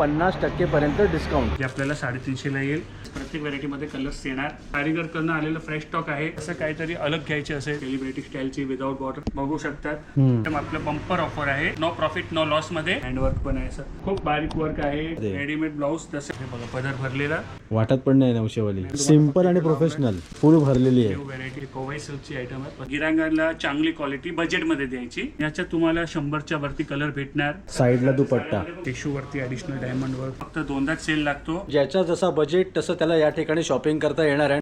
50% पर्यंत डिस्काउंट जे आपल्याला 350 ला येईल. प्रत्येक व्हरायटीमध्ये कलर्स येणार. कारीगर कडनं आलेलं फ्रेश स्टॉक आहे. असं काहीतरी अलग घ्यायचे असेल सेलिब्रिटी स्टाईलची विदाउट बॉर्डर बघू शकतात. आपलं बंपर ऑफर आहे. नो प्रॉफिट नो लॉस मध्ये हँडवर्क पण आहे. सर खूप बारीक वर्क आहे. रेडीमेड ब्लाऊज तसे बघा पदर भरलेला वाटत पण नाही 900 वाली. सिंपल आणि प्रोफेशनल फुल भरलेली आहे. व्हरायटी कोवाई सिल्कची आयटम आहे. गिरांगाला चांगली क्वालिटी बजेट मध्ये द्यायची. याच्यात तुम्हाला 100च्या वरती कलर भेटणार. साईडला दुपट्टा टिश्यू वरती ऍडिशनल डायमंड वर्क. फक्त 2दाच सेल लागतो. ज्याचा जसा बजेट तसं त्याला या ठिकाणी शॉपिंग करता येणार आहे.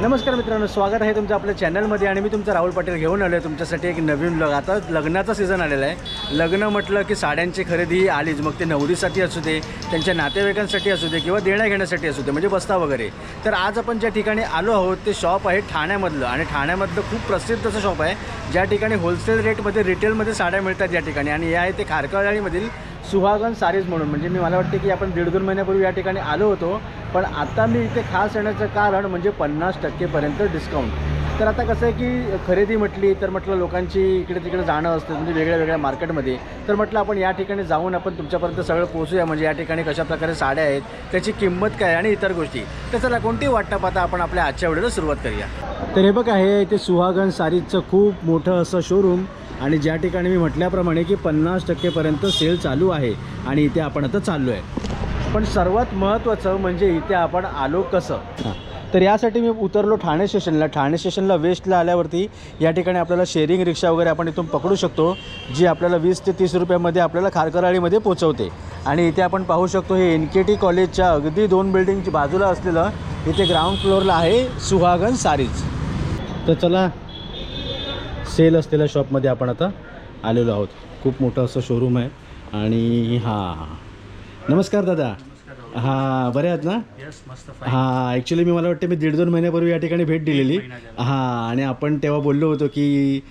नमस्कार मित्रांनो, स्वागत आहे तुमचं आपल्या चॅनलमध्ये आणि मी तुमचा राहुल पाटील घेऊन आलो आहे तुमच्यासाठी एक नवीन व्लॉग. आता लग्नाचा सीझन आलेला आहे. लग्न म्हटलं की साड्यांची खरेदी आलीच. मग ते नवरीसाठी असू दे, त्यांच्या नातेवाईकांसाठी असू दे किंवा देण्या घेण्यासाठी असू दे, म्हणजे बस्ता वगैरे. तर आज आपण ज्या ठिकाणी आलो आहोत ते शॉप आहे ठाण्यामधलं. आणि ठाण्यामधलं खूप प्रसिद्ध असं शॉप आहे ज्या ठिकाणी होलसेल रेटमध्ये रिटेलमध्ये साड्या मिळतात या ठिकाणी. आणि हे आहे ते खारकाळीमधील सुहागन सारीज म्हणून. म्हणजे मला वाटते की आपण 1.5-2 महिन्यापूर्वी या ठिकाणी आलो होतो, पण आता मी इथे खास येण्याचं कारण म्हणजे 50% पर्यंत डिस्काउंट. तर आता कसं आहे की खरेदी म्हटली तर म्हटलं लोकांची इकडे तिकडे जाणं असतं, म्हणजे वेगळ्या वेगळ्या मार्केटमध्ये. तर म्हटलं आपण या ठिकाणी जाऊन आपण तुमच्यापर्यंत सगळं पोहोचूया. म्हणजे या ठिकाणी कशा प्रकारे साड्या आहेत, त्याची किंमत काय आणि इतर गोष्टी. तर चला कोणती वाट पाहता आपण आपल्या आजच्या व्हिडिओला सुरुवात करूया. तर हे बघा, हे इथे सुहागन सारीजचं खूप मोठं असं शोरूम. आणि ज्या ठिकाणी मी म्हटल्याप्रमाणे की 50% पर्यंत सेल चालू आहे. आणि इथे आपण आता चाललो आहे. पण सर्वात महत्त्वाचं म्हणजे इथे आपण आलो कसं. तर यासाठी मी उतरलो ठाणे स्टेशनला. ठाणे स्टेशनला वेस्टला आल्यावरती या ठिकाणी आपल्याला शेअरिंग रिक्षा वगैरे आपण इथून पकडू शकतो, जी आपल्याला 20 ते 30 रुपयामध्ये आपल्याला खारकराळीमध्ये पोचवते. आणि इथे आपण पाहू शकतो हे NKT कॉलेजच्या अगदी 2 बिल्डिंगची बाजूला असलेलं इथे ग्राउंड फ्लोअरला आहे सुहागन सारीज. तर चला, सेल असलेल्या शॉपमध्ये आपण आता आलेलो आहोत. खूप मोठं असं शोरूम आहे. आणि हां, नमस्कार दादा. हां, बरे आहात ना? हां, ॲक्च्युली मला वाटतं मी 1.5-2 महिन्यापूर्वी या ठिकाणी भेट दिलेली. हां, आणि आपण तेव्हा बोललो होतो की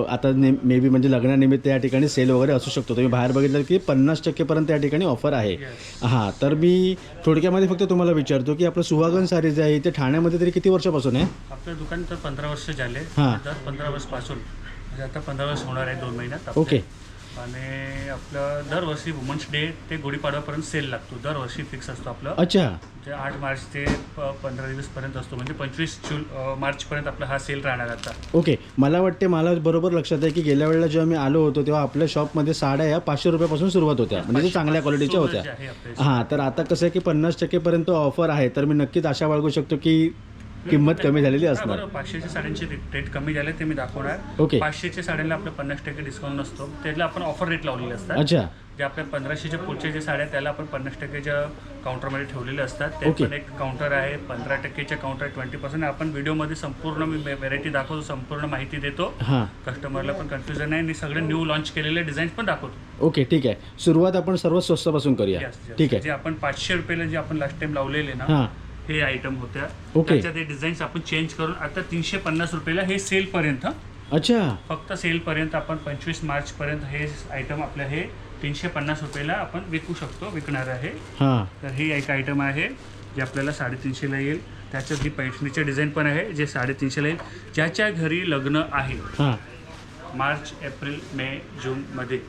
आता मे बी म्हणजे लग्नानिमित्त या ठिकाणी सेल वगैरे असू शकतो. तुम्ही बाहेर बघितलं की 50% पर्यंत या ठिकाणी ऑफर आहे. हां, तर मी थोडक्यामध्ये फक्त तुम्हाला विचारतो की आपलं सुहागन सारीज आहे इथे ठाण्यामध्ये तरी किती वर्षापासून आहे? आपलं दुकान तर 15 वर्ष झाले. हां, 15 वर्षपासून म्हणजे आता 15 वर्ष होणार आहे 2 महिन्यात. ओके. आणि आपलं दरवर्षी वुमन्स डे ते गुढीपाडवापर्यंत सेल लागतो. दरवर्षी फिक्स असतो आपलं. अच्छा. म्हणजे 8 मार्च ते 15 दिवसपर्यंत असतो. म्हणजे 25 मार्चपर्यंत आपला हा सेल राहणार आता. ओके. मला वाटते, मला बरोबर लक्षात आहे की गेल्या वेळेला जेव्हा मी आलो होतो तेव्हा आपल्या शॉपमध्ये साड्या या 500 रुपयापासून सुरुवात होत्या, म्हणजे चांगल्या क्वालिटीच्या होत्या. हां, तर आता कसं आहे की 50% पर्यंत ऑफर आहे. तर मी नक्कीच आशा बाळगू शकतो की किंमत कमी झालेली असणार. 500च्या साड्यांचे रेट कमी झाले ते मी दाखवणार. ओके. 500च्या साड्यांना आपलं 50% डिस्काउंट नसतो. त्याला आपण ऑफर रेट लावलेले असतात. अच्छा. जे आपल्या 1500च्या पुढच्या जे साड्या त्याला आपण 50%च्या काउंटरमध्ये ठेवलेले असतात. ते पण एक काउंटर आहे. 15%च्या काउंटर 20%. आपण व्हिडिओमध्ये संपूर्ण मी व्हेरायटी दाखवतो, संपूर्ण माहिती देतो. हां, कस्टमरला पण कन्फ्युजन नाही. आणि सगळे न्यू लॉन्च केलेले डिझाईन्स पण दाखवतो. ओके, ठीक आहे. सुरुवात आपण सर्वात स्वस्तापासून करूया. ठीक आहे. जे आपण 500 रुपयाला जे आपण लास्ट टाइम लावलेले ना, हे आयटम होत्या. त्याच्यात हे डिझाईन्स आपण चेंज करून आता 350 रुपयाला हे सेल पर्यंत. अच्छा. फक्त सेल पर्यंत आपण 25 मार्च पर्यंत हे आयटम आपलं हे 350 रुपयाला आपण विकणार आहे. तर ही एक आयटम आहे जे आपल्याला 350ला येईल. त्याच्यात ही पैठणीचे डिझाईन पण आहे जे 350ला येईल. ज्याच्या घरी लग्न आहे मार्च, एप्रिल, मे, जूनमध्ये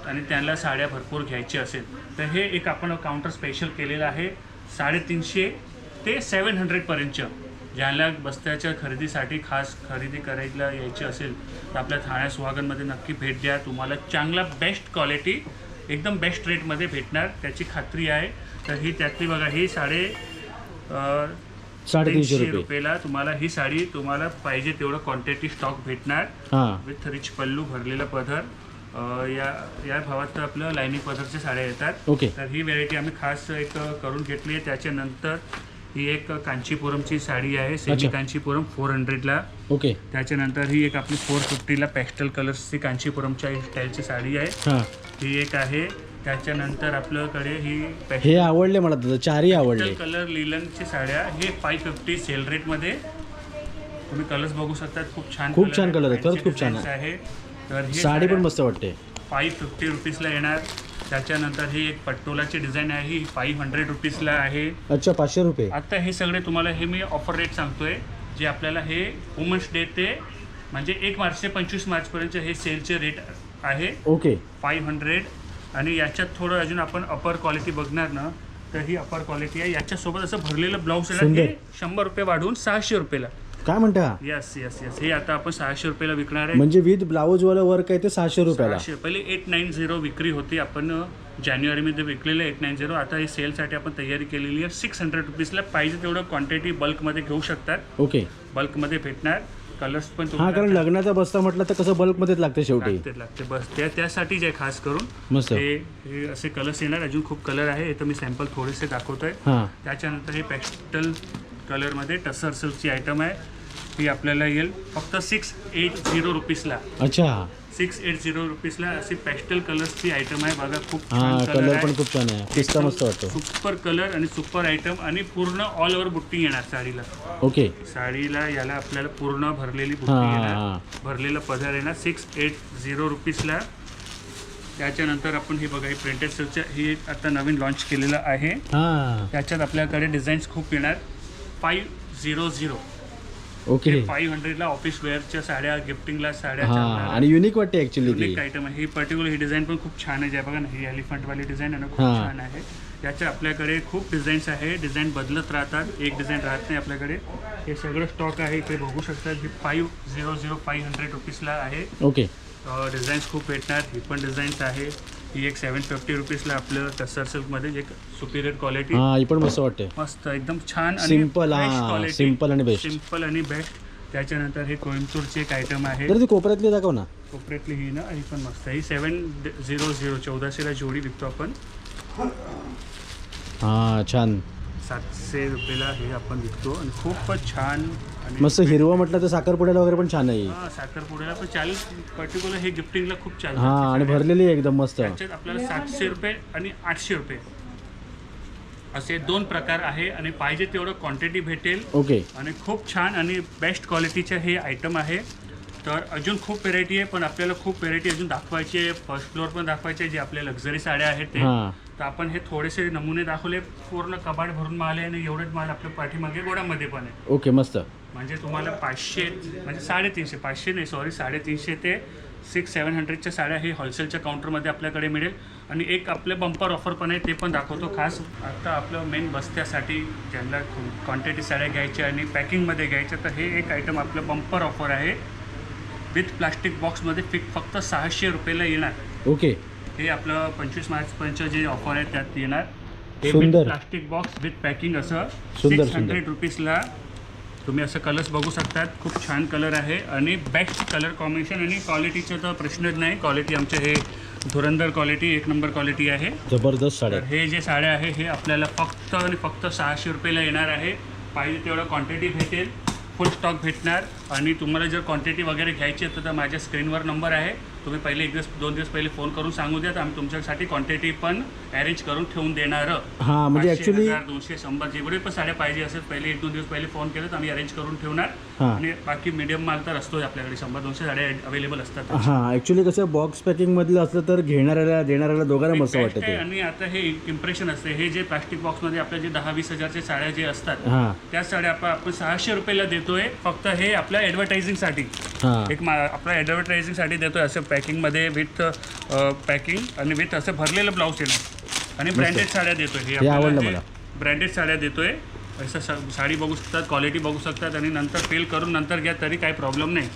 आणि त्यांना साड्या भरपूर घ्यायची असेल तर हे एक आपण काउंटर स्पेशल केलेलं आहे. 350 ते 700 पर्यंतच्या ज्याला बस्त्याच्या खरेदीसाठी खास खरेदी करायला यायची असेल तर आपल्या ठाण्या सुहागनमध्ये नक्की भेट द्या. तुम्हाला चांगला बेस्ट क्वालिटी एकदम बेस्ट रेटमध्ये भेटणार, त्याची खात्री आहे. तर ही त्यातली बघा, ही 350 रुपयाला तुम्हाला ही साडी तुम्हाला पाहिजे तेवढं क्वांटिटी स्टॉक भेटणार. विथ रिच पल्लू, भरलेला पदर. या भावात तर आपलं लाईनिंग पदरच्या साड्या येतात. तर ही व्हेरायटी आम्ही खास एक करून घेतली आहे. त्याच्यानंतर ही एक कांचीपुरमची साडी आहे, सेमी कांचीपुरम 400ला. ओके. त्याच्यानंतर ही एक आपली 450ला पॅस्टल कलर्सची कांचीपुरमच्या स्टाईलची साडी आहे. ही एक आहे. त्याच्यानंतर आपल्याकडे हे आवडले मला, चारही आवडले. कलर लिलनची साड्या हे 550 सेल रेटमध्ये तुम्ही कलर्स बघू शकतात. खूप छान कलर आहे, खरंच खूप छान आहे. तर ही साडी पण मस्त वाटते. 550 रुपीजला येणार. त्याच्यानंतर ही एक पटोलाची डिझाईन आहे, ही 500 रुपीजला आहे. अच्छा, 500 रुपये. आता हे सगळे तुम्हाला हे मी ऑफर रेट सांगतोय जे आपल्याला हे वुमन्स डे ते म्हणजे 1 मार्च ते 25 मार्चपर्यंत हे सेलचे रेट आहे. ओके. 500, आणि याच्यात थोडं अजून आपण अपर क्वालिटी बघणार ना, तर ही अपर क्वालिटी आहे. याच्यासोबत असं भरलेलं ब्लाऊज येणार, हे 100 रुपये वाढवून 600 रुपयाला. काय म्हणता? यस यस यस, हे आता आपण 600 रुपयाला विकणार आहे. म्हणजे विथ ब्लाऊज वाला वर्क आहे ते 600 रुपयाला. पहिले 890 विक्री होती, आपण जानेवारीमध्ये विकलेलं 890. आता हे सेलसाठी आपण तयारी केलेली आहे 600 रुपीजला. पाहिजे तेवढं क्वांटिटी बल्कमध्ये घेऊ शकतात. ओके, बल्कमध्ये भेटणार. कलर्स पण हा, कारण लग्नाचा बस्ता म्हटलं तर कसं बल्कमध्येच लागते शेवटी. लागते बस, त्यासाठीच आहे खास करून. मस्त. हे असे कलर्स येणार, अजून खूप कलर आहे. इथं मी सॅम्पल थोडेसे दाखवतोय. त्याच्यानंतर हे पॅस्टल कलरमध्ये टसर सिल्कची आयटम आहे. ही आपल्याला येईल फक्त 680 रुपीजला. अच्छा, 680 रुपीजला अशी पॅस्टल कलर्सची आयटम आहे. बघा खूप हा, छान कलर आहे. पण खूप छान आहे. पिस्ता मस्त वाटतो. सुपर कलर आणि सुपर आयटम आणि पूर्ण ऑल ओव्हर बुट्टी येणार साडीला. ओके, साडीला याला आपल्याला पूर्ण भरलेली बुट्टी येणार, भरलेला पदर येणार 680 रुपीजला. त्याच्यानंतर आपण हे बघा, ही प्रिंटेड सिल्कच्या ही आता नवीन लॉन्च केलेलं आहे. त्याच्यात आपल्याकडे डिझाईन्स खूप येणार. 500. ओके, 500ला ऑफिस वेअरच्या साड्या, गिफ्टिंगला साड्या. आणि युनिक वाटते ऍक्च्युली ती. युनिक आयटम आहे ही. पर्टिक्युलर ही डिझाईन पण खूप छान आहे. जे बघा ना, ही एलिफंटवाली डिझाईन आहे ना, खूप छान आहे. याच्या आपल्याकडे खूप डिझाईन्स आहे. डिझाईन बदलत राहतात, एक डिझाईन राहत नाही आपल्याकडे. हे सगळं स्टॉक आहे, इथे बघू शकतात. ही 500 रुपीजला आहे. ओके, डिझाईन्स खूप भेटणार. ही पण डिझाईन्स आहे. ही एक 750 रुपीजला आपलं टसर सिल्कमध्ये एक सुपिरियर क्वालिटी. ही पण मस्त वाटते. मस्त, एकदम छान आणि सिंपल. सिंपल आणि बेस्ट. सिंपल आणि बेस्ट. त्याच्यानंतर हे कोइंबतूरची एक आयटम आहे. तर ती कोपऱ्यातली दाखव ना. कोपऱ्यातली ही ना, ही पण मस्त आहे. ही 700 1400ला जोडी विकतो आपण. छान. 700 रुपयाला हे आपण विकतो आणि खूपच छान. आणि मस्त हिरवा म्हटलं तर साखरपुड्याला वगैरे पण छान आहे. साखरपुड्याला पण चालेल. पर्टिक्युलर हे गिफ्टिंगला खूप चालेल. आणि भरलेली एकदम मस्त. त्याच्यात आपल्याला 700 रुपये आणि 800 रुपये असे 2 प्रकार आहे. आणि पाहिजे तेवढं क्वांटिटी भेटेल. ओके, आणि खूप छान आणि बेस्ट क्वालिटीचे हे आयटम आहे. तर अजून खूप व्हेरायटी आहे, पण आपल्याला खूप व्हेरायटी अजून दाखवायची आहे. फर्स्ट फ्लोअर पण दाखवायचे, जे आपल्या लक्झरी साड्या आहेत ते. तर आपण हे थोडेसे नमुने दाखवले. पूर्ण कबाड भरून माल आहे आणि एवढंच माल आपल्या पाठीमागे गोडामध्ये पण आहे. ओके, मस्त. म्हणजे तुम्हाला 500 म्हणजे 350, 500 नाही सॉरी, 350 ते 600-700च्या साड्या हे होलसेलच्या काउंटरमध्ये आपल्याकडे मिळेल. आणि एक आपले बंपर ऑफर पण आहे, ते पण दाखवतो खास. आता आपलं मेन बस्त्यासाठी ज्यांना क्वांटिटी साड्या घ्यायच्या आणि पॅकिंगमध्ये घ्यायच्या, तर हे एक आयटम आपलं बंपर ऑफर आहे. विथ प्लास्टिक बॉक्समध्ये फक्त 600 रुपयाला येणार. ओके, हे आपलं 25 मार्चपर्यंत जे ऑफर आहे त्यात येणार. हे सुंदर प्लास्टिक बॉक्स विथ पॅकिंग असं सुंदर 600 रुपीजला. तुम्ही असं कलर्स बघू शकतात. खूप छान कलर आहे आणि बेस्ट कलर कॉम्बिनेशन. आणि क्वालिटीचा तर प्रश्नच नाही. क्वालिटी आमचे हे धुरंधर क्वालिटी, 1 नंबर क्वालिटी आहे. जबरदस्त साड्या. तर हे जे साड्या आहे हे आपल्याला फक्त आणि फक्त 600 रुपयाला येणार आहे. पाहिजे तेवढं क्वांटिटी भेटेल, फुल स्टॉक भेटणार. आणि तुम्हाला जर क्वांटिटी वगैरे घ्यायची असेल तर माझ्या स्क्रीनवर नंबर आहे. तुम्ही पहिले 1-2 दिवस पहिले फोन करून सांगू द्या, तर आम्ही तुमच्यासाठी क्वांटिटी पण अरेंज करून ठेवून देणार. म्हणजे ॲक्च्युली 200, 100 जेवढे पण साड्या पाहिजे असेल पहिले 1-2 दिवस पहिले फोन केलं तर आम्ही अरेंज करून ठेवणार. आणि बाकी मीडियम माल तर असतोच आपल्याकडे. 100-200 साड्या अवेलेबल असतात. ॲक्च्युली कसं बॉक्स पॅकिंग मधलं असलं तर घेणाऱ्याला देणाऱ्याला दोघांना मस्त वाटतं ते. आणि आता हे इम्प्रेशन असते. हे जे प्लास्टिक बॉक्समध्ये आपल्या जे 10-20 हजारच्या साड्या जे असतात, त्या साड्या आपण 600 रुपयाला देतोय. फक्त हे आपल्या ॲडव्हर्टायझिंगसाठी, एक आपल्या ॲडव्हर्टायझिंगसाठी देतोय. असं पॅकिंगमध्ये विथ पॅकिंग आणि विथ असं भरलेलं ब्लाऊज येणार. आणि ब्रँडेड साड्या देतोय. हे आपल्याला ब्रँडेड साड्या देतोय. असं साडी बघू शकतात, क्वालिटी बघू शकतात. आणि नंतर फेल करून नंतर घ्या तरी काही प्रॉब्लेम नाही.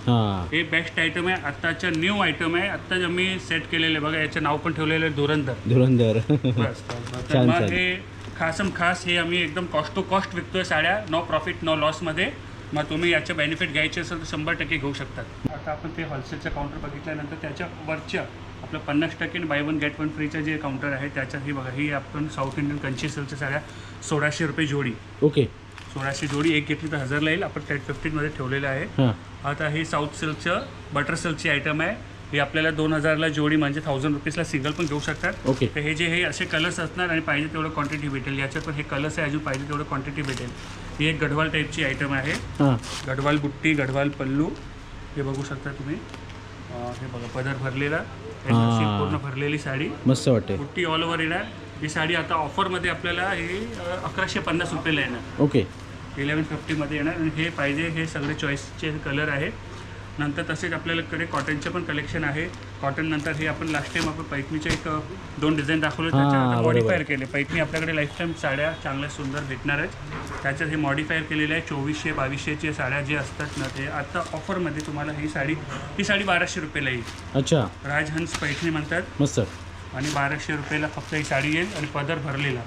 हे बेस्ट आयटम आहे. आत्ताच्या न्यू आयटम आहे. आत्ताच आम्ही सेट केलेले. बघा याचं नाव पण ठेवलेलं आहे धुरंधर. बस तर मग हे खास हे आम्ही एकदम कॉस्ट टू कॉस्ट विकतोय साड्या. नो प्रॉफिट नो लॉसमध्ये. मग तुम्ही याचे बेनिफिट घ्यायचे असेल तर 100% घेऊ शकतात. आता आपण ते होलसेलचं काउंटर बघितल्यानंतर त्याच्या वरच्या आपलं 50% बाय 1 गेट 1 फ्रीचं जे काउंटर आहे त्याच्यात ही बघा, ही आपण साऊथ इंडियन कंची सिल्कच्या साड्या 1600 रुपये जोडी. ओके, 1600 जोडी. एक घेतली तर 1000ला येईल. आपण 1050मध्ये ठेवलेलं आहे. आता ही साऊथ सिल्कचं बटर सिल्कची आयटम आहे. हे आपल्याला 2000ला जोडी म्हणजे 1000 रुपीजला सिंगल पण घेऊ शकतात. ओके, तर हे असे कलर्स असणार आणि पाहिजे तेवढं क्वांटिटी भेटेल. याच्यात पण हे कलर्स आहे, अजून पाहिजे तेवढं क्वांटिटी भेटेल. ही एक गढवाल टाईपची आयटम आहे. गढवाल बुट्टी, गढवाल पल्लू हे बघू शकता तुम्ही. हे बघा पदर भरलेला, पूर्ण भरलेली साडी मस्त वाटते. बुट्टी ऑल ओव्हर येणार. ही साडी आता ऑफरमध्ये आपल्याला हे 1150 रुपयाला येणार. ओके, 1150मध्ये येणार. आणि हे पाहिजे हे सगळे चॉईसचे कलर आहेत. नंतर तसेच आपल्याकडे कॉटनचे पण कलेक्शन आहे. कॉटन नंतर हे आपण लास्ट टाइम आपण पैठणीचे एक 2 डिझाईन दाखवले, त्याच्यानंतर मॉडिफायर केले. पैठणी आपल्याकडे लाईफ टाईम साड्या चांगल्या सुंदर भेटणार आहेत. त्याच्यात हे मॉडिफायर केलेले आहे. 2400-2200चे साड्या जे असतात ना, ते आता ऑफरमध्ये तुम्हाला ही साडी 1200 रुपयाला येईल. अच्छा, राजहंस पैठणी म्हणतात मस्त. आणि 1200 रुपयाला फक्त ही साडी येईल आणि पदर भरलेला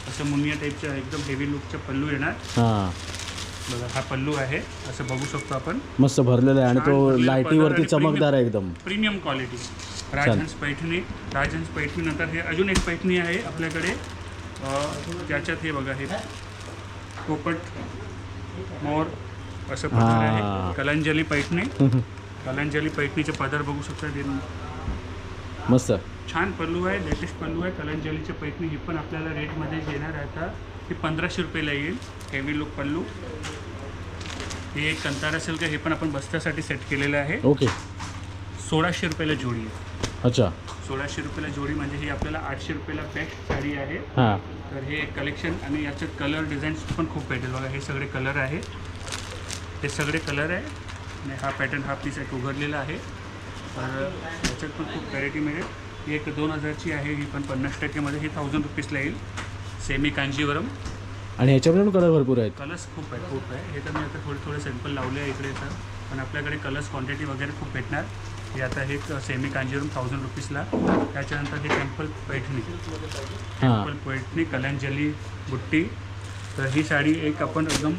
असं मुनिया टाईपचं एकदम हेवी लुकचं पल्लू येणार. बघा, हा पल्लू आहे, असं बघू शकतो आपण, मस्त भरलेला आहे आणि तो लाईटीवरती चमकदार आहे, एकदम प्रीमियम क्वालिटी. राजहंस पैठणी. राजहंस पैठणी नंतर हे अजून एक पैठणी आहे आपल्याकडे, ज्याच्यात हे बघा, हे पोपट मोर असं पदर आहे. कलांजली पैठणी. कलांजली पैठणीचे पदर बघू शकता, मस्त छान पल्लू आहे, लेटेस्ट पल्लू आहे. कलांजलीचे पैठणी ही पण आपल्याला रेटमध्ये येणार आहे. आता हे 1500 रुपयाला येईल. हेवी लुक पल्लू. हे एक कंतारा सिल्क आहे, हे पण आपण बस्त्यासाठी सेट केलेलं आहे. ओके. 1600 रुपयाला जोडी आहे. अच्छा, 1600 रुपयाला जोडी म्हणजे ही आपल्याला 800 रुपयाला बेस्ट साडी आहे. तर हे एक कलेक्शन आणि याच्यात कलर डिझाईन्स पण खूप भेटेल. बघा, हे सगळे कलर आहे, हे सगळे कलर आहे आणि हा पॅटर्न, हा पीस एक उघडलेला आहे. तर याच्यात पण खूप व्हरायटी मिळेल. ही एक 2000ची आहे, ही पण 50% मध्ये, ही 1000 रुपीजला येईल. सेमी कांजीवरम. आणि ह्याच्यामध्ये पण कलर भरपूर आहेत. कलर्स खूप आहे, खूप आहे. हे तर मी आता थोडे सॅम्पल लावले आहे इकडे. तर पण आपल्याकडे कलर्स क्वांटिटी वगैरे खूप भेटणार. हे आता हे सेमी कांजीवरम 1000 रुपीजला. त्याच्यानंतर हे टेम्पल पैठणी. टेम्पल पैठणी कलांजली बुट्टी. तर ही साडी एक आपण एकदम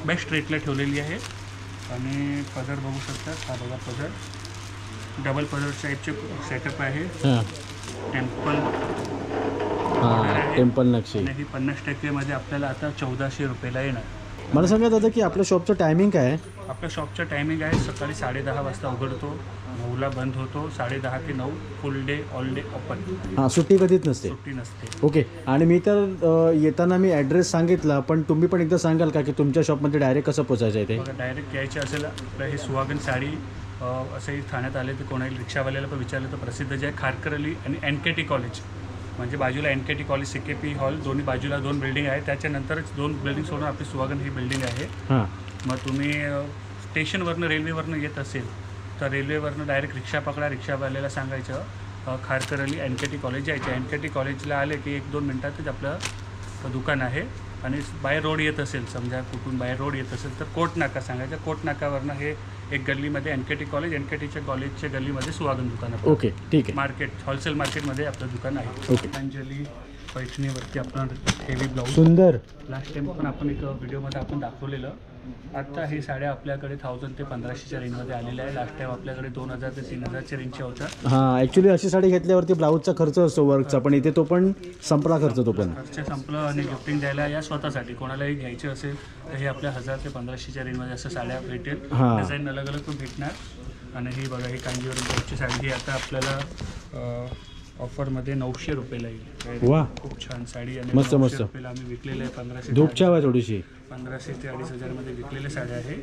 बेस्ट रेटला ठेवलेली आहे. आणि पदर बघू शकता, हा बघा पदर, डबल पदर टाईपचे सेटअप आहे. टेम्पल नक्षी. आणि ही 50% मध्ये आपल्याला आता 1400 रुपयाला येणार. मला सांगत होतं की आपल्या शॉपचं टायमिंग काय आहे? आपल्या शॉपचं टायमिंग आहे सकाळी 10:30 वाजता उघडतो, 9ला बंद होतो, 10:30 ते 9 फुल डे, ऑल डे ओपन. हां, सुट्टी कधीच नसते? सुट्टी नसते. ओके. आणि मी तर येताना मी ॲड्रेस सांगितला, पण तुम्ही पण एकदा सांगाल का की तुमच्या शॉपमध्ये डायरेक्ट कसं पोचायचं आहे ते? डायरेक्ट यायचं असेल आपलं हे सुहागन साडी असंही ठाण्यात आले तर कोणाही रिक्षावाल्याला पण विचारलं तर प्रसिद्ध जे आहे खारकरली आणि NKT कॉलेज, म्हणजे बाजूला NKT कॉलेज, CKP हॉल, दोन्ही बाजूला 2 बिल्डिंग आहे. त्याच्यानंतरच 2 बिल्डिंग सोडून आपली सुहागन ही बिल्डिंग आहे. मग तुम्ही स्टेशनवरनं रेल्वेवरनं येत असेल तर रेल्वेवरनं डायरेक्ट रिक्षा पकडा. रिक्षावाल्याला सांगायचं खारकरली NKT कॉलेज यायचं. NKT कॉलेजला आले की 1-2 मिनटातच आपलं दुकान आहे. आणि बाय रोड येत असेल, समजा कुठून बाय रोड येत असेल तर कोट नाका सांगायचं. कोट नाकावरनं हे एक गल्लीमध्ये NKT कॉलेज, NKTच्या कॉलेजच्या गल्लीमध्ये सुहागन दुकान आहे. ओके, ठीक आहे. मार्केट, होलसेल मार्केटमध्ये आपलं दुकान आहे. ओके. अंजली पैठणीवरती आपण हेवी ब्लाऊज, सुंदर. लास्ट टाइम पण आपण एक व्हिडिओमध्ये आपण दाखवलेलं. आत्ता ही साड्या आपल्याकडे 1000 ते 1500च्या रेंजमध्ये आलेल्या आहे. लास्ट टाइम आपल्याकडे 2000 ते 3000च्या रेंजच्या होत्या. हां, ॲक्च्युली अशी साडी घेतल्यावरती ब्लाऊजचा खर्च असतो वर्कचा, पण इथे तो पण संपला खर्च, तो पण खर्च संपलं. आणि गिफ्टिंग द्यायला या स्वतःसाठी कोणालाही घ्यायचे असेल तर हे आपल्या 1000 ते 1500च्या रेंजमध्ये असं साड्या भेटेल. डिझाईन अलग अलग पण भेटणार. आणि ही बघा, ही कांजीवरम टाईपची साडी, ही आता आपल्याला ऑफरमध्ये 900 रुपयाला येईल. वा, खूप छान साडी. आणि मस्त मस्त रुपयाला आम्ही विकलेलं आहे. 1500 धूपच्या थोडीशी 1500 ते 2500 मध्ये विकलेल्या साड्या आहे.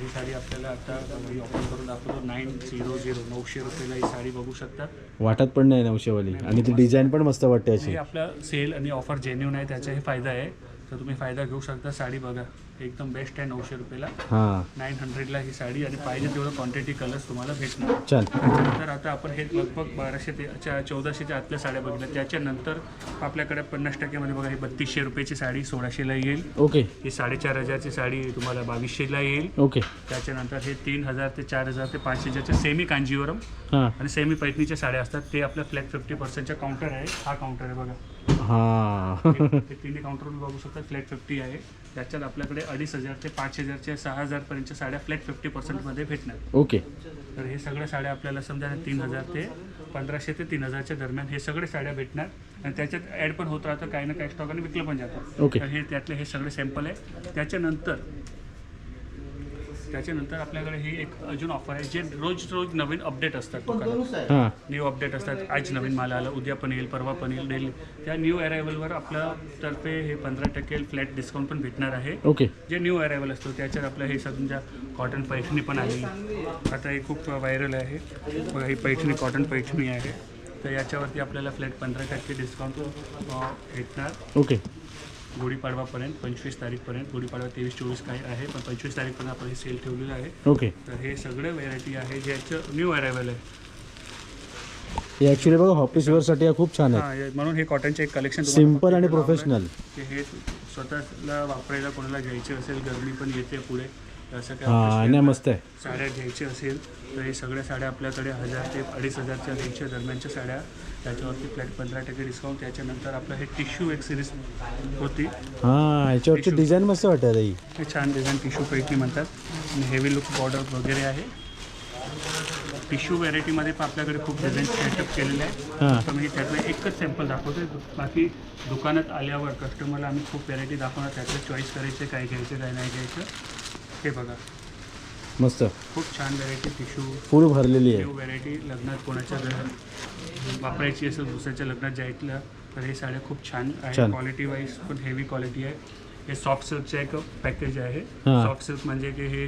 ही साडी आपल्याला आता ऑफर करून दाखवतो 900, 900 रुपयाला ही साडी बघू शकतात. वाटत पण नाही 900 वाली. आणि ती डिझाईन पण मस्त वाटते अशी. आपला सेल आणि ऑफर जेन्युइन आहे, त्याचाही फायदा आहे. तर तुम्ही फायदा घेऊ शकता. साडी बघा, एकदम बेस्ट आहे 900 रुपयाला. 900ला ही साडी. आणि पाहिजे तेवढं क्वांटिटी कलर्स तुम्हाला भेटणार. त्याच्यानंतर आता आपण हे लगभग 1200 ते 1400च्या आतल्या साड्या बघितल्या. त्याच्यानंतर आपल्याकडे 50% मध्ये बघा, ही 3200 रुपयाची साडी 1600ला येईल. ओके. ही 4500ची साडी तुम्हाला 2200ला येईल. ओके. त्याच्यानंतर हे 3000 ते 4000 ते 5000च्या सेमी कांजीवरम आणि सेमी पैठणीच्या साड्या असतात. ते आपल्या फ्लॅट 50%च्या काउंटर आहे. हा काउंटर आहे बघा. ते तिन्ही काउंटर बघू शकता. फ्लॅट 50 आहे. त्याच्यात आपल्याकडे 2500 ते 5000च्या 6000 पर्यंतच्या साड्या फ्लॅट 50% मध्ये भेटणार. ओके. तर हे सगळ्या साड्या आपल्याला समजा 3000 ते 1500 ते 3000च्या दरम्यान हे सगळे साड्या भेटणार. आणि त्याच्यात ॲड पण होत राहतं, काही ना काही स्टॉकाने विकलं पण जातं. ओके. तर हे त्यातले हे सगळे सॅम्पल आहे. त्याच्यानंतर आपल्याकडे ही एक अजून ऑफर आहे, जे रोज नवीन अपडेट असतात दुकानात. न्यू अपडेट असतात. आज नवीन माल आला, उद्या पण येईल, परवा पण येईल, डेली. त्या न्यू अरायवलवर आपल्यातर्फे हे 15% फ्लॅट डिस्काउंट पण भेटणार आहे. ओके. जे न्यू अरायवल असतो त्याच्यात आपलं हे समजा कॉटन पैठणी पण आली. आता हे खूप व्हायरल आहे. बघा, ही पैठणी कॉटन पैठणी आहे. तर याच्यावरती आपल्याला फ्लॅट 15% डिस्काउंट भेटणार. ओके. गुढीपाडवापर्यंत 25 तारीखपर्यंत. गुढीपाडवा 23-24 काय आहे, पण 25 तारीखपर्यंत आपण हे सेल ठेवलेलं आहे. ओके. तर हे सगळे व्हेरायटी आहे ज्याचं न्यू अरायवल आहे. हे ॲक्च्युली बघा ऑफिस वेअरसाठी खूप छान आहे. हां, म्हणून हे कॉटनचे एक कलेक्शन सिम्पल आणि प्रोफेशनल. हे स्वतःला वापरायला कोणाला घ्यायचे असेल, गरमी पण येते पुढे, असं हां काय नाही मस्त आहे. साड्या घ्यायचे असेल तर हे सगळ्या साड्या आपल्याकडे 1000 ते 2500च्या रेंजच्या दरम्यानच्या साड्या, त्याच्यावरती फ्लॅट 15% डिस्काउंट. त्याच्यानंतर आपलं हे टिश्यू एक सिरीज होती. हां याच्यावरची डिझाईन मस्त वाटत ही. हे छान डिझाईन टिश्यू पैकी म्हणतात आणि हेवी लुक बॉर्डर वगैरे आहे. टिश्यू व्हेरायटीमध्ये पण आपल्याकडे खूप डिझाईन सेटअप केलेले आहे. तर मी त्यातलं एकच सॅम्पल दाखवतो. बाकी दुकानात आल्यावर कस्टमरला आम्ही खूप व्हेरायटी दाखवणार, त्यातलं चॉईस करायचे काय घ्यायचं काय नाही घ्यायचं. हे बघा मस्त खूप छान व्हेरायटी टिश्यू फुल भरलेली आहे. New variety. लग्नात कोणाच्या घरात वापरायची असेल, दुसऱ्याच्या लग्नात जायचं तर हे साड्या खूप छान आहे. क्वालिटी वाईज पण हेवी क्वालिटी आहे. हे सॉफ्ट सिल्कचं एक पॅकेज आहे. सॉफ्ट सिल्क म्हणजे की हे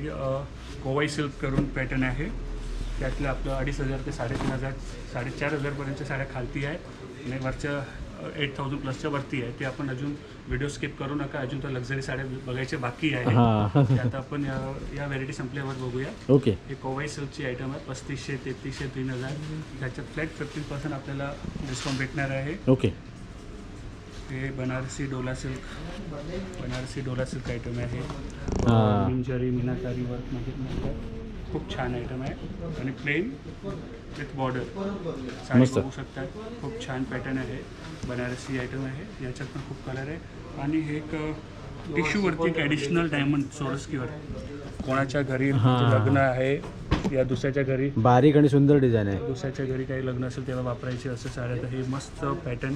कोवाई सिल्क करून पॅटर्न आहे. त्यातलं आपलं 2500 ते 3500 4500पर्यंतच्या साड्या खालती आहे आणि वरच्या 8000 प्लसच्या वरती आहे. ते आपण अजून व्हिडिओ स्किप करू नका, अजून तर लक्झरी साड्या बघायचे बाकी आहे. ते आता आपण या व्हेरायटी संपल्यावर बघूया. ओके. हे कोवाई सिल्कची आयटम आहे. 3500, 3300, 3000. त्याच्यात फ्लॅट 15% आपल्याला डिस्काउंट भेटणार आहे. ओके. हे बनारसी डोला सिल्क आयटम आहे. मिंजरी मीनाकारी वर्कमध्ये खूप छान आयटम आहे आणि प्लेन विथ बॉर्डर साडी बघू शकतात. खूप छान पॅटर्न आहे. बनारसी आयटम आहे. याच्यात पण खूप कलर आहे आणि हे एक टिश्यूवरती एक ॲडिशनल डायमंड सोरस्कीवर कोणाच्या घरी लग्न आहे या दुसऱ्याच्या घरी बारीक आणि सुंदर डिझाईन आहे. दुसऱ्याच्या घरी काही लग्न असेल तेव्हा वापरायचे असं साड्या. तर हे मस्त पॅटर्न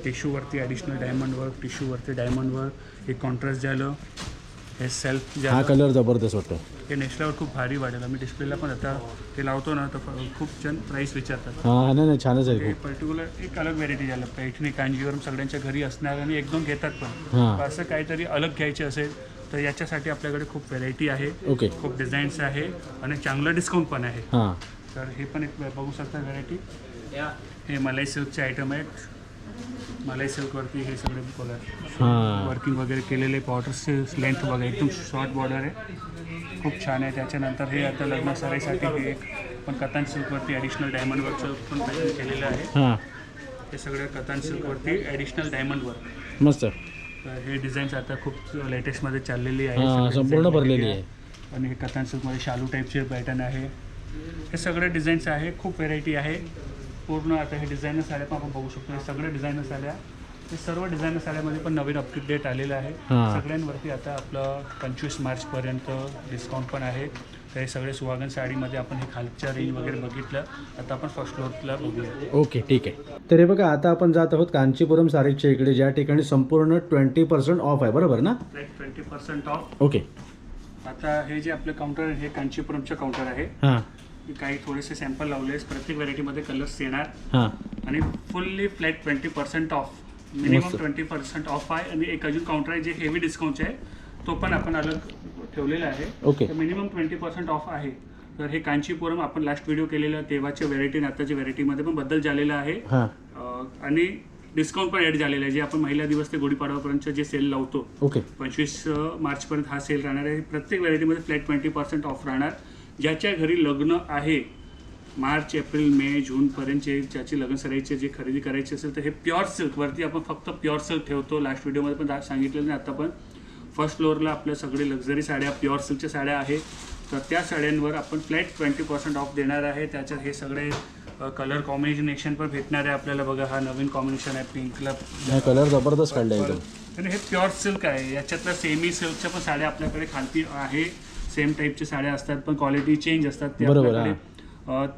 टिश्यूवरती ॲडिशनल डायमंड वर्क, टिश्यूवरती डायमंड वर्क. हे कॉन्ट्रास्ट झालं. हे सेल्फ हा झालं. कलर जबरदस्त वाटतो. हे नेसल्यावर खूप भारी वाटेल. आम्ही डिस्प्लेला पण आता ते लावतो ना तर खूप जण प्राईस विचारतात. हां नाही छानच आहे. हे पर्टिक्युलर एक अलग व्हेरायटी झालं. पैठणी कांजीवरम सगळ्यांच्या घरी असणार आणि एकदम घेतात पण. असं काहीतरी अलग घ्यायचे असेल तर याच्यासाठी आपल्याकडे खूप व्हेरायटी आहे. ओके. खूप डिझाईन्स आहे आणि चांगलं डिस्काउंट पण आहे. हां तर हे पण एक बघू शकता व्हेरायटी. हे मलाई सिल्कचे आयटम आहेत. मलाई सिल्कवरती हे सगळे कलर वर्किंग वगैरे केलेले. बॉर्डरचे लेंथ बघा एकदम शॉर्ट बॉर्डर आहे. खूप छान आहे. त्याच्यानंतर हे आता लग्न साडीसाठी हे एक पण कतान सिल्कवरती ॲडिशनल डायमंड वर्कचं पण पॅटर्न केलेलं आहे. हे सगळं कतान सिल्कवरती ॲडिशनल डायमंड वर्क मस्त. तर हे डिझाईन्स आता खूप लेटेस्टमध्ये चाललेली आहे. संपूर्ण भरलेली आहे आणि हे कतान सिल्कमध्ये शालू टाईपचे पॅटर्न आहे. हे सगळे डिझाईन्स आहे. खूप व्हेरायटी आहे पूर्ण. आता हे डिझायनर साड्या पण आपण बघू शकतो. हे सगळे डिझायनर साड्या, हे सर्व डिझायनर साड्यामध्ये पण नवीन अपडेट आलेलं आहे. सगळ्यांवरती आता आपलं 25 मार्चपर्यंत डिस्काउंट पण आहे. तर हे सगळे सुहागन साडीमध्ये आपण हे खालच्या रेंज वगैरे बघितलं. आता आपण फर्स्ट फ्लोअरला बघूया. ओके ठीक आहे. तर हे बघा आता आपण जात आहोत कांचीपुरम सारीच्या इकडे, ज्या ठिकाणी संपूर्ण 20% ऑफ आहे. बरोबर ना? 20% ऑफ. ओके. आता हे जे आपलं काउंटर आहे हे कांचीपुरमचं काउंटर आहे. काही थोडेसे सॅम्पल लावले. प्रत्येक व्हेरायटीमध्ये कलर्स येणार आणि fully flat 20% of. Minimum 20% of आहे. आणि एक अजून काउंटर आहे जे हेवी डिस्काउंट आहे, तो पण आपण अलग ठेवलेला आहे. ओके. तर मिनिमम 20% ऑफ आहे. तर हे कांचीपुरम आपण लास्ट व्हिडिओ केलेला तेव्हाच्या व्हेरायटी आणि आताच्या व्हेरायटीमध्ये पण बदल झालेला आहे. आणि डिस्काउंट पण ॲड झालेला आहे. जे आपण महिला दिवस ते गुढीपाडवापर्यंत जे सेल लावतो. ओके. 25 मार्चपर्यंत हा सेल राहणार आहे. प्रत्येक व्हेरायटीमध्ये फ्लॅट 20% ऑफ राहणार. ज्याच्या घरी लग्न आहे मार्च, एप्रिल, मे, जूनपर्यंतचे ज्याची लग्न सराईचे जे खरेदी करायची असेल तर हे प्युअर सिल्कवरती आपण फक्त प्युअर सिल्क ठेवतो. लास्ट व्हिडिओमध्ये पण सांगितलेलं नाही. आता पण फर्स्ट फ्लोअरला आपल्या सगळे लक्झरी साड्या प्युअर सिल्कच्या साड्या आहेत. तर त्या साड्यांवर आपण फ्लॅट 20% ऑफ देणार आहे. त्याच्यात हे सगळे कलर कॉम्बिनेशन पण भेटणार आहे आपल्याला. बघा हा नवीन कॉम्बिनेशन आहे पिंकला. कलर जबरदस्त काढला आहे. आणि हे प्युअर सिल्क आहे. याच्यातल्या सेमी सिल्कच्या पण साड्या आपल्याकडे खालती आहे. सेम टाईपच्या साड्या असतात पण क्वालिटी चेंज असतात. ते आपल्याकडे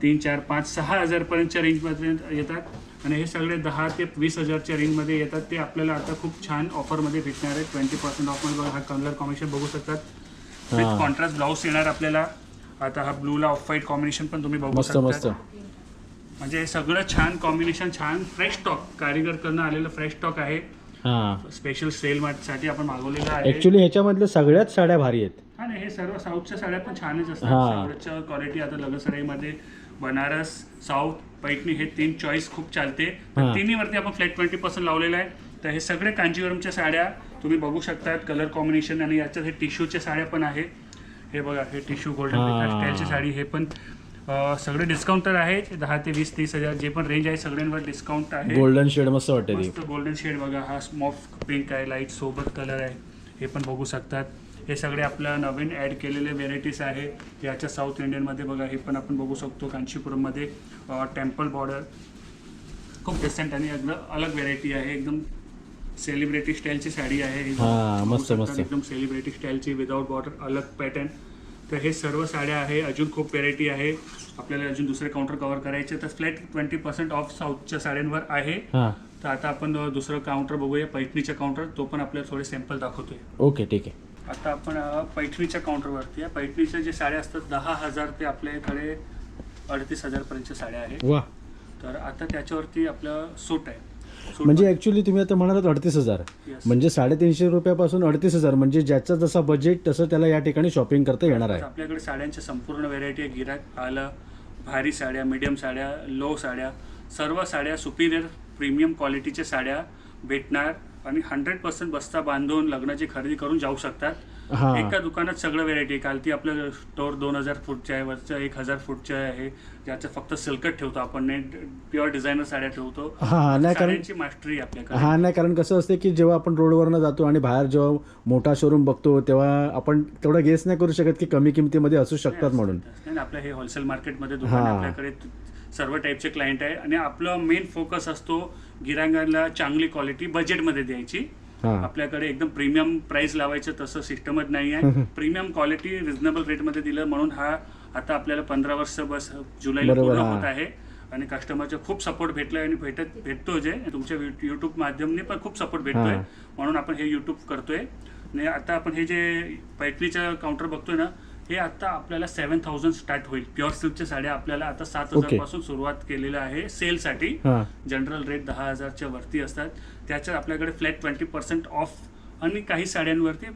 3, 4, 5, 6 हजारपर्यंतच्या रेंजमध्ये येतात. आणि हे सगळे 10 ते 20 हजारच्या रेंजमध्ये येतात. ते आपल्याला आता खूप छान ऑफरमध्ये भेटणार आहे. 20% ऑफमध्ये बघा हा कलर कॉम्बिनेशन बघू शकतात. विथ कॉन्ट्रास्ट ब्लाऊज येणार आपल्याला. आता हा ब्लूला ऑफ व्हाईट कॉम्बिनेशन पण तुम्ही बघू शकता. म्हणजे हे सगळं छान कॉम्बिनेशन, छान फ्रेश स्टॉक कारीगर करणं आलेलं फ्रेश स्टॉक आहे. स्पेशल सेल साठी आपण मागवलेलं आहे. ऍक्च्युली ह्याच्यामधल्या सगळ्याच साड्या भारी आहेत. हा नाही, हे सर्व साऊथच्या साड्या पण छानच असतात. सगळ्याच्या क्वालिटी आता लग्नसराईमध्ये बनारस, साऊथ, पैठणी हे 3 चॉईस खूप चालते. तिन्हीवरती आपण फ्लॅट 20% लावलेला आहे. तर हे सगळे कांजीवरमच्या साड्या तुम्ही बघू शकता कलर कॉम्बिनेशन. आणि याच्यात हे टिश्यूच्या साड्या पण आहे. हे बघा, हे टिश्यू गोल्डन स्टाईलची साडी. हे पण सगळे डिस्काउंटर आहे. 10 ते 20, 30 हजार जे पण रेंज आहे सगळ्यांवर डिस्काउंट आहे. गोल्डन शेड मस्त वाटते. मस्त गोल्डन शेड बघा. हा स्मॉफ पिंक आहे, लाईट सोबत कलर आहे. हे पण बघू शकतात. हे सगळे आपल्या नवीन ॲड केलेले व्हेरायटीज आहे. याच्या साऊथ इंडियनमध्ये बघा, हे पण आपण बघू शकतो. कांचीपुरममध्ये टेम्पल बॉर्डर खूप डिसेंट आणि एकदम अलग व्हेरायटी आहे. एकदम सेलिब्रिटी स्टाईलची साडी आहे. मस्त मस्त एकदम सेलिब्रिटी स्टाईलची विदाउट बॉर्डर, अलग पॅटर्न. तर हे सर्व साड्या आहे. अजून खूप व्हेरायटी आहे. आपल्याला अजून दुसरे काउंटर कव्हर करायचे तर फ्लॅट 20% ऑफ साऊथच्या साड्यांवर आहे. तर आता आपण दुसरं काउंटर बघूया, पैठणीचा काउंटर. तो पण आपल्याला थोडे सॅम्पल दाखवतोय. ओके, ठीक आहे. आता आपण पैठणीच्या काउंटरवरती आहे. पैठणीच्या जे साड्या असतात 10,000 ते आपल्याकडे 38,000 पर्यंतच्या साड्या आहेत. वा. तर आता त्याच्यावरती आपलं सूट आहे. म्हणजे ॲक्च्युली तुम्ही आता म्हणालात 38,000, म्हणजे 350 रुपयापासून 38,000, म्हणजे ज्याचं जसं बजेट तसं त्याला या ठिकाणी शॉपिंग करता येणार आहे. आपल्याकडे साड्यांच्या संपूर्ण व्हेरायटी आहे. गिराक आलं, भारी साड्या, मीडियम साड्या, लो साड्या, सर्व साड्या सुपिरियर प्रीमियम क्वालिटीच्या साड्या भेटणार. आणि 100% बस्ता बांधून लग्नाची खरेदी करून जाऊ शकतात. एका दुकानात सगळं व्हेरायटी. काल ती आपलं स्टोर 2000 फूटच्या आहे, वरचं 1000 फूटच्या आहे, ज्याचं फक्त सिल्कट ठेवतो आपण, प्युअर डिझायनर साड्या ठेवतो. साड्यांची मास्टरी आपल्याकडे. नाही, कारण कसं असते की जेव्हा आपण रोडवरनं जातो आणि बाहेर जेव्हा मोठा शोरूम बघतो तेव्हा आपण तेवढा गेस नाही करू शकत की कमी किमतीमध्ये असू शकतात म्हणून. आपलं हे होलसेल मार्केटमध्ये दुकान आपल्याकडे सर्व टाईपचे क्लायंट आहे. आणि आपलं मेन फोकस असतो गिरांगाला चांगली क्वालिटी बजेटमध्ये द्यायची. आपल्याकडे एकदम प्रीमियम प्राइस लावायचं तसं सिस्टमच नाही आहे. प्रीमियम क्वालिटी रिझनेबल रेटमध्ये दिलं म्हणून हा आता आपल्याला 15 वर्ष बस जुलैला पूर्ण होत आहे. आणि कस्टमरचा खूप सपोर्ट भेटलाय आणि भेटतो. जे तुमच्या यूट्यूब माध्यमाने पण खूप सपोर्ट भेटतोय म्हणून आपण हे यूट्यूब करतोय. आणि आता आपण हे जे पैठणीचं काउंटर बघतोय ना, हे आता आपल्याला 7,000 स्टार्ट होईल. प्युअर सिल्कच्या साड्या आपल्याला आता 7,000 पासून सुरुवात केलेलं आहे सेलसाठी. जनरल रेट 10,000च्या वरती असतात. त्याच्यात आपल्याकडे फ्लॅट 20% ऑफ आणि काही साड्यांवरती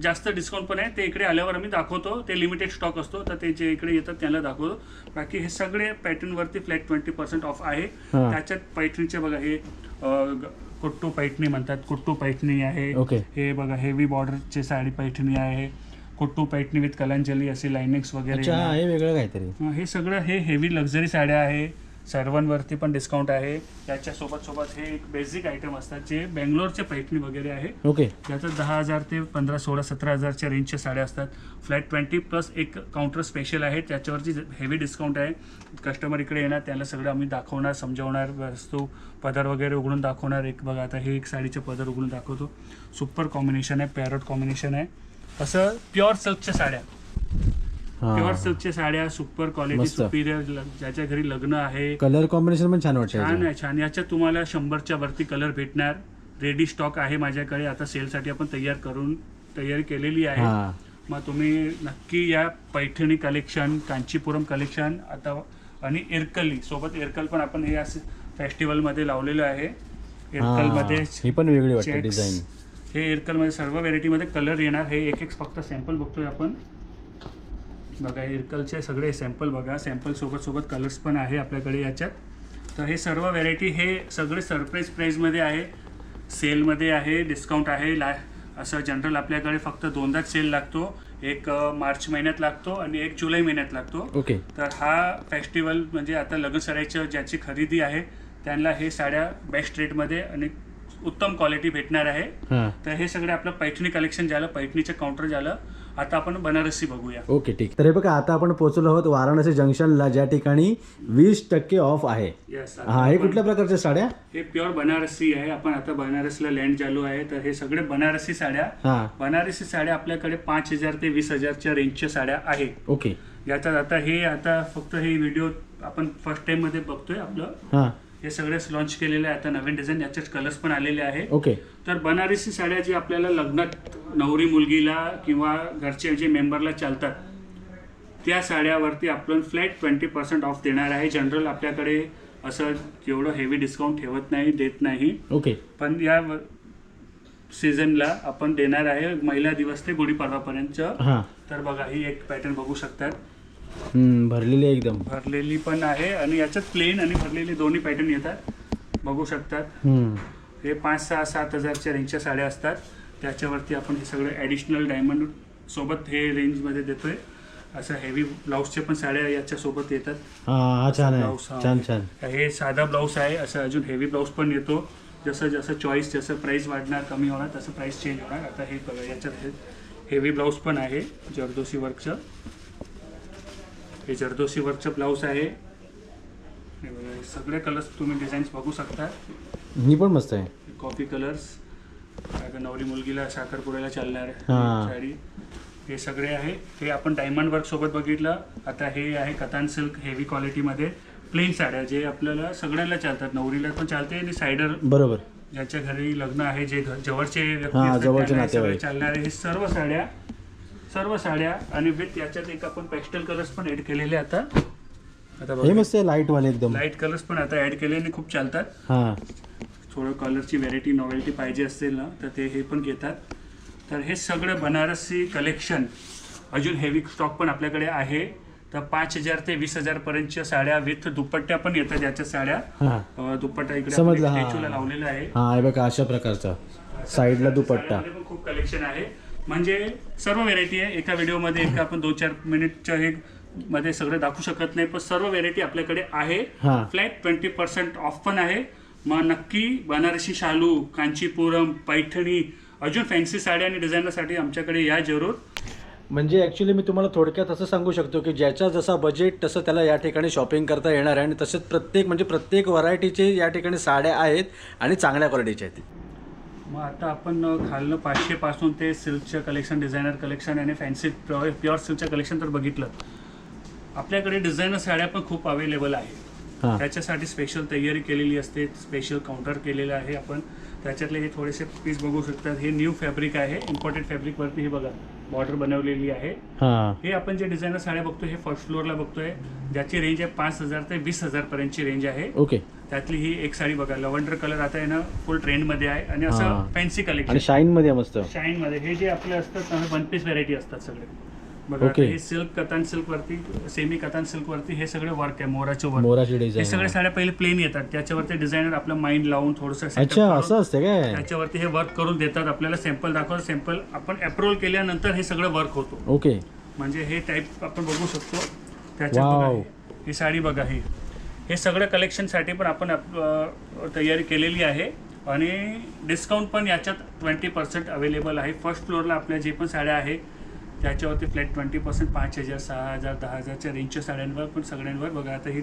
जास्त डिस्काउंट पण आहे. ते इकडे आल्यावर आम्ही दाखवतो. ते लिमिटेड स्टॉक असतो तर ते जे इकडे येतात त्याला दाखवतो. बाकी हे सगळे पॅटर्नवरती फ्लॅट 20% ऑफ आहे. त्याच्यात पैठणीचे बघा, हे कुट्टू पैठणी म्हणतात, कुट्टू पैठणी आहे. हे बघा, हेवी बॉर्डरची साडी पैठणी आहे. कुट्टू पैठणी विथ कलांजली असे लाइनिंग्स वगैरे आहे. वेगळं काहीतरी हे सगळं. हे हेवी लक्झरी साड्या आहे. सर्वांवरती पण डिस्काउंट आहे. त्याच्यासोबत हे एक बेसिक आयटम असतात जे बेंगलोरचे पैठणी वगैरे आहे. त्याच्यात 10,000 ते 15, 16, 17,000च्या रेंजच्या साड्या असतात. फ्लॅट 20+ एक काउंटर स्पेशल आहे, त्याच्यावरची हेवी डिस्काउंट आहे. कस्टमर इकडे येणार, त्याला सगळं आम्ही दाखवणार, समजावणार, वस्तू पदर वगैरे उघडून दाखवणार. एक बघा, आता हे एक साडीचं पदर उघडून दाखवतो. सुपर कॉम्बिनेशन आहे, पॅरोट कॉम्बिनेशन आहे. असं प्युअर सिल्कच्या साड्या, प्युअर सिल्कच्या साड्या, सुपर क्वालिटी, सुपिरियर. ज्याच्या घरी लग्न आहे, कलर कॉम्बिनेशन पण छान वाटतं. छान आहे, छान. याच्यात तुम्हाला 100च्या वरती कलर भेटणार. रेडी स्टॉक आहे माझ्याकडे. आता सेलसाठी आपण तयारी केलेली आहे. मग तुम्ही नक्की या. पैठणी कलेक्शन, कांचीपुरम कलेक्शन आता, आणि इरकली सोबत. इरकल पण आपण हे फेस्टिवलमध्ये लावलेलं आहे. इरकलमध्ये ही पण वेगळी वाटते डिझाईन. हे इरकलमध्ये सर्व व्हेरायटीमध्ये कलर येणार. हे एक फक्त सॅम्पल बघतोय आपण. बघा, इरकलचे सगळे सॅम्पल बघा. सॅम्पल सोबत कलर्स पण आहे आपल्याकडे याच्यात. तर हे सर्व व्हेरायटी हे सगळे सरप्राईज प्राईजमध्ये आहे, सेलमध्ये आहे, डिस्काउंट आहे. असं जनरल आपल्याकडे फक्त 2दाच सेल लागतो. एक मार्च महिन्यात लागतो आणि एक जुलै महिन्यात लागतो. तर हा फेस्टिवल म्हणजे आता लग्न सराईचं ज्याची खरेदी आहे त्यांना हे साड्या बेस्ट रेटमध्ये आणि उत्तम क्वालिटी भेटणार आहे. तर हे सगळे आपलं पैठणी कलेक्शन झालं, पैठणीचं काउंटर झालं. आता आपण बनारसी बघूया. ठीक. तर हे बघा, आता आपण पोहोचलो आहोत वाराणसी जंक्शनला, ज्या ठिकाणी 20% ऑफ आहे. हे कुठल्या प्रकारच्या साड्या? हे प्युअर बनारसी आहे. आपण आता बनारसला लँड चालू आहे. तर हे सगळे बनारसी साड्या. बनारसी साड्या आपल्याकडे 5,000 ते 20,000च्या रेंजच्या साड्या आहे. याच्यात आता फक्त हे व्हिडिओ आपण फर्स्ट टाइम मध्ये बघतोय. आपलं हे सगळे लॉन्च केलेले आहे आता नवीन डिझाईन. याच्यात कलर्स पण आलेले आहे. तर बनारसी साड्या जी आपल्याला लग्नात नवरी मुलगीला किंवा घरचे जे मेंबरला चालतात त्या साड्यावरती आपण फ्लॅट 20% ऑफ देणार आहे. जनरल आपल्याकडे असं एवढं हेवी डिस्काउंट ठेवत नाही, देत नाही. पण या सीझनला आपण देणार आहे, महिला दिवस ते गुढीपाडवापर्यंत. तर बघा, ही एक पॅटर्न बघू शकतात. भरलेली एकदम भरलेली पण आहे आणि याच्यात प्लेन आणि भरलेले दोन्ही पॅटर्न येतात. बघू शकतात. हे 5, 6, 7,000च्या रेंजच्या साड्या असतात. त्याच्यावरती आपण हे सगळं ॲडिशनल डायमंड सोबत हे रेंजमध्ये देतोय. असं हेवी ब्लाऊजचे पण साड्या याच्यासोबत येतात. छान ब्लाऊज आहे, छान छान. हे साधा ब्लाऊज आहे. असं अजून हेवी ब्लाऊज पण येतो. जसं जसं चॉईस, जसं प्राईस वाढणार कमी होणार तसं प्राईस चेंज होणार. आता हे बघा, याच्यात हेवी ब्लाऊज पण आहे जरदोसी वर्कचं. हे जरदोसी वर्कचं ब्लाऊज आहे. हे बघा, हे सगळे कलर्स तुम्ही डिझाईन्स बघू शकता. ही पण मस्त आहे. कॉफी कलर्स, आता नवरी मुलगीला साखरपुड्याला चालणार साडी, हे सगळे आहे. हे आपण डायमंड वर्क सोबत बघितलं. आता हे आहे कतान सिल्क हेवी क्वालिटीमध्ये प्लेन साड्या, जे आपल्याला सगळ्यांना चालतात. नवरीला पण चालते आणि सायडर, बरोबर, ज्याच्या घरी लग्न आहे, जे जवळचे व्यक्ती चालणारे, हे सर्व साड्या आणि विथ याच्यात एक आपण पेस्टल कलर्स पण ऍड केलेले. आता हे मस्त लाईट वाले, एकदम लाईट कलर्स पण आता ऍड केले आणि खूप चालतात. थोडं कलरची व्हेरायटी नॉवेल्टी पाहिजे असेल ना तर ते हे पण घेतात. तर हे सगळं बनारसी कलेक्शन अजून हेवी स्टॉक पण आपल्याकडे आहे. तर 5,000 ते 20,000 पर्यंतच्या साड्या विथ दुपट्ट्या पण येतात. याच्या साड्या दुपट्टा इकडे स्टॅच्यूला लावलेला आहे बघा, अशा प्रकारचा साईडला दुपट्टा. खूप कलेक्शन आहे, म्हणजे सर्व व्हेरायटी आहे. एका व्हिडिओमध्ये एका आपण 2-4 मिनिटच्या हे मध्ये सगळं दाखवू शकत नाही, पण सर्व व्हेरायटी आपल्याकडे आहे. फ्लॅट 20% ऑफ पण आहे. मग नक्की बनारसी शालू, कांचीपुरम, पैठणी, अजून फॅन्सी साड्या आणि डिझायनरसाठी आमच्याकडे या जरूर. म्हणजे ॲक्च्युली मी तुम्हाला थोडक्यात असं सांगू शकतो की ज्याचा जसा बजेट तसं त्याला या ठिकाणी शॉपिंग करता येणार आहे. आणि तसेच प्रत्येक व्हरायटीचे या ठिकाणी साड्या आहेत आणि चांगल्या क्वालिटीच्या आहेत. मग आता आपण खालनं 500 पासून ते सिल्कचं कलेक्शन, डिझायनर कलेक्शन आणि फॅन्सी प्युअर सिल्कचं कलेक्शन तर बघितलं. आपल्याकडे डिझायनर साड्या पण खूप अवेलेबल आहे. त्याच्यासाठी स्पेशल तयारी केलेली असते, स्पेशल काउंटर केलेलं आहे आपण. त्याच्यातले हे थोडेसे पीस बघू शकतात. हे न्यू फॅब्रिक आहे, इम्पोर्टेड फॅब्रिक वरती हे बघा बॉर्डर बनवलेली आहे. हे आपण जे डिझायनर साड्या बघतोय हे फर्स्ट फ्लोअरला बघतोय, ज्याची रेंज आहे 5,000 ते 20,000 पर्यंतची रेंज आहे. ओके. त्यातली ही एक साडी बघा, लव्हेंडर कलर आता आहे ना, फुल ट्रेंड मध्ये आहे आणि असं फॅन्सी कलेक्शन आणि शाईन मध्ये मस्त. शाईन मध्ये हे जे आपले असतात 1 पीस व्हेरायटी असतात सगळे बघा. हे सिल्क, कतान सिल्क वरती, सेमी कतान सिल्क वरती हे सगळे वर्क आहे, मोराचे वर्क. हे सगळे साड्या पहिले प्लेन येतात, त्याच्यावरती डिझायनर आपलं माइंड लावून थोडंसं असं असते काय, त्याच्यावरती हे वर्क करून देतात आपल्याला. सॅम्पल दाखवतात, सॅम्पल आपण अप्रूव्हल केल्यानंतर हे सगळं वर्क होतो. ओके. म्हणजे हे टाईप आपण बघू शकतो. त्याच्यात ही साडी बघा, हे सगळं कलेक्शनसाठी पण आपण तयारी केलेली आहे आणि डिस्काउंट पण याच्यात 20% अवेलेबल आहे. फर्स्ट फ्लोअरला आपल्या जे पण साड्या आहे त्याच्यावरती फ्लॅट 20%, 5,000, 6,000, 10,000च्या रेंजच्या साड्यांवर पण सगळ्यांवर बघा. आता ही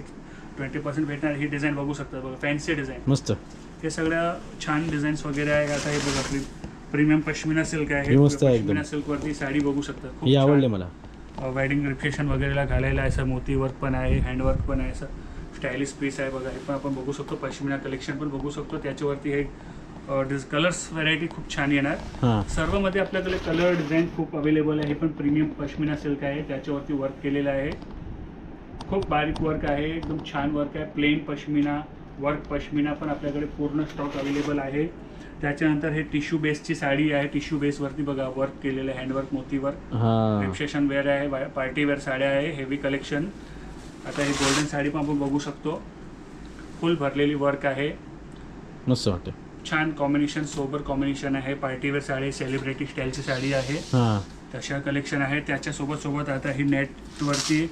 20% भेटणार. ही डिझाईन बघू शकता बघा, फॅन्सी डिझाईन मस्त. हे सगळ्या छान डिझाईन्स वगैरे आहे. आता हे बघा आपली प्रीमियम पश्मिना सिल्क आहे. पश्मिना सिल्क वरती साडी बघू शकता, खूप आवडली मला. वेडिंग रिसेप्शन वगैरेला घालायला असं मोती वर्क पण आहे, हँडवर्क पण आहे, असं स्टायलिश पीस आहे बघा. हे पण आपण बघू शकतो. पश्मिना कलेक्शन पण बघू शकतो. त्याच्यावरती हे कलर्स व्हरायटी खूप छान येणार. सर्व मध्ये आपल्याकडे कलर डिझाईन खूप अवेलेबल आहे. हे पण प्रीमियम पश्मिना सिल्क आहे, त्याच्यावरती वर्क केलेलं आहे. खूप बारीक वर्क आहे, एकदम छान वर्क आहे. प्लेन पश्मिना, वर्क पश्मिना पण आपल्याकडे पूर्ण स्टॉक अवेलेबल आहे. त्याच्यानंतर हे टिश्यू बेसची साडी आहे. टिश्यू बेसवरती बघा वर्क केलेलं आहे, हँडवर्क, मोती वर्क. रिसेप्शन वेअर आहे, पार्टी वेअर साड्या आहे, हेवी कलेक्शन. आता हे गोल्डन साडी पण आपण बघू शकतो, फुल भरलेली वर्क आहे, मस्त वाटते. छान कॉम्बिनेशन, सोबर कॉम्बिनेशन आहे. पार्टीवेअर साडी, सेलिब्रिटी स्टाईलची साडी आहे, तशा कलेक्शन आहे. त्याच्यासोबत आता ही नेटवरती,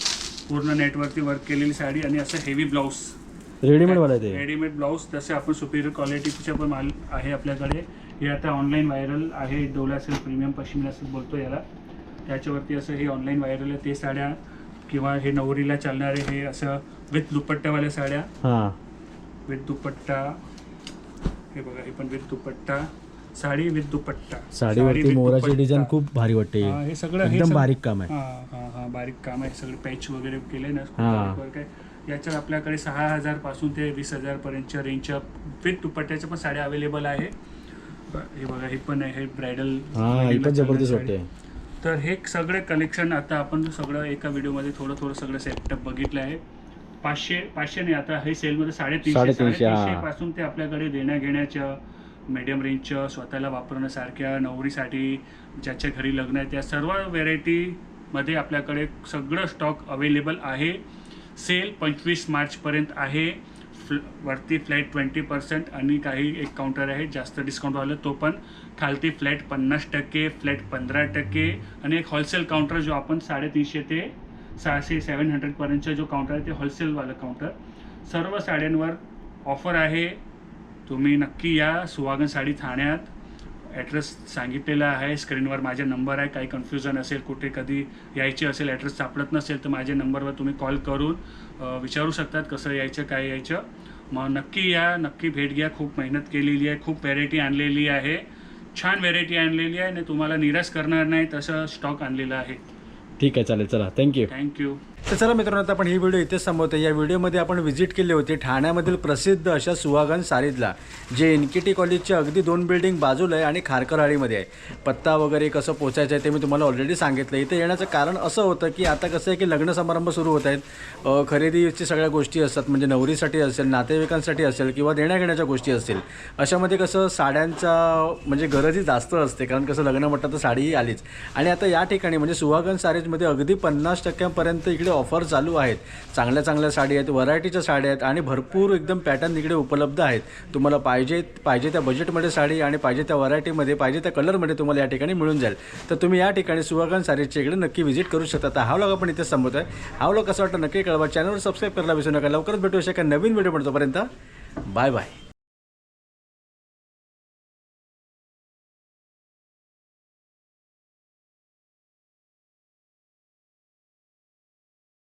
पूर्ण नेटवरती वर्क केलेली साडी आणि असं हेवी ब्लाऊज, रेडीमेड ब्लाऊज. तसे आपण सुपिरियर क्वालिटीचे पण माल आहे आपल्याकडे. हे आता ऑनलाईन व्हायरल आहे. Dola silk, premium pashmina silk बोलतो याला. त्याच्यावरती असं हे ऑनलाईन व्हायरल आहे ते साड्या, किंवा हे नवरीला चालणारे हे असं विथ दुपट्ट्यावाल्या साड्या, विथ दुपट्टा. हे बघा, हे पण विथ दुपट्टा साडी, विथ दुपट्टा. साडीवरती मोराची डिझाईन खूप भारी वाटते. हे सगळं एकदम बारीक काम आहे. बारीक काम आहे. सगळे पॅच वगैरे केले ना, वर्क आहे. याच्यात आपल्याकडे 6,000 पासून ते 20,000 पर्यंतच्या रेंजच्या विथ दुपट्ट्याच्या पण साड्या अवेलेबल आहे. हे बघा, हे पण आहे ब्रायडल, जबरदस्त वाटते. तर हे सगळे कलेक्शन आता आपण सगळं एका व्हिडिओमध्ये थोडं सगळं सेटअप बघितलं आहे. 500 नाही, आता हे सेलमध्ये 350 पासून ते आपल्याकडे देण्या घेण्याच्या, मीडियम रेंजच्या, स्वतःला वापरण्यासारख्या, नवरीसाठी, ज्याच्या घरी लग्न आहे, त्या सर्व व्हेरायटीमध्ये आपल्याकडे सगळं स्टॉक अवेलेबल आहे. सेल 25 मार्चपर्यंत आहे. वरती फ्लॅट 20% आणि काही एक काउंटर आहे जास्त डिस्काउंटवालं, तो पण खालती फ्लॅट 50%, फ्लॅट 15% आणि एक होलसेल काउंटर जो आपण 350 ते 600-700पर्यंतचा जो काउंटर आहे ते होलसेलवालं काउंटर. सर्व साड्यांवर ऑफर आहे. तुम्ही नक्की या. सुहागन साडी ठाण्यात. ॲड्रेस सांगितलेला आहे स्क्रीनवर. माझा नंबर आहे. काही कन्फ्युजन असेल, कुठे कधी यायचे असेल, ॲड्रेस सापडत नसेल तर माझ्या नंबरवर तुम्ही कॉल करून विचारू शकतात कसं यायचं, काय यायचं. मग नक्की या, नक्की भेट घ्या. खूप मेहनत केलेली आहे, खूप व्हेरायटी आणलेली आहे, छान व्हेरायटी आणलेली आहे आणि तुम्हाला निराश करणार नाही तसं स्टॉक आणलेला आहे. ठीक आहे, चालेल. चला, थँक्यू. थँक्यू. तर चला मित्रांनो, आता आपण ही व्हिडिओ इथेच संपवतो. या व्हिडिओमध्ये आपण व्हिजिट केली होती ठाण्यामधील प्रसिद्ध अशा सुहागन सारीजला, जे NKT कॉलेजच्या अगदी 2 बिल्डिंग बाजूला आहे आणि खारकरवाडीमध्ये आहे. पत्ता वगैरे कसं पोचायचं आहे ते मी तुम्हाला ऑलरेडी सांगितलं. इथे येण्याचं कारण असं होतं की आता कसं आहे की लग्न समारंभ सुरू होत आहेत. खरेदीची सगळ्या गोष्टी असतात, म्हणजे नवरीसाठी असेल, नातेवाईकांसाठी असेल किंवा देण्याघेण्याच्या गोष्टी असतील. अशामध्ये कसं साड्यांचा म्हणजे गरजही जास्त असते, कारण कसं लग्न म्हटलं तर साडीही आलीच. आणि आता या ठिकाणी म्हणजे सुहागन सारीजमध्ये अगदी 50% इकडे ऑफर चालू आहेत. चांगल्या चांगल्या साडी आहेत, व्हरायटीच्या साड्या आहेत आणि भरपूर एकदम पॅटर्न इकडे उपलब्ध आहेत. तुम्हाला पाहिजे त्या बजेटमध्ये साडी आणि पाहिजे त्या व्हरायटीमध्ये, पाहिजे त्या कलरमध्ये तुम्हाला या ठिकाणी मिळून जाईल. तर तुम्ही या ठिकाणी सुहागन सारीजच्या इकडे नक्की व्हिजिट करू शकता. तर हा व्लॉग आपण इथे संपवतो आहे. हा व्लॉग कसा वाटतं नक्की कळवा. चॅनलवर सबस्क्राईब करायला विसरू नका. लवकरच भेटू शका नवीन व्हिडिओ. तोपर्यंत बाय बाय.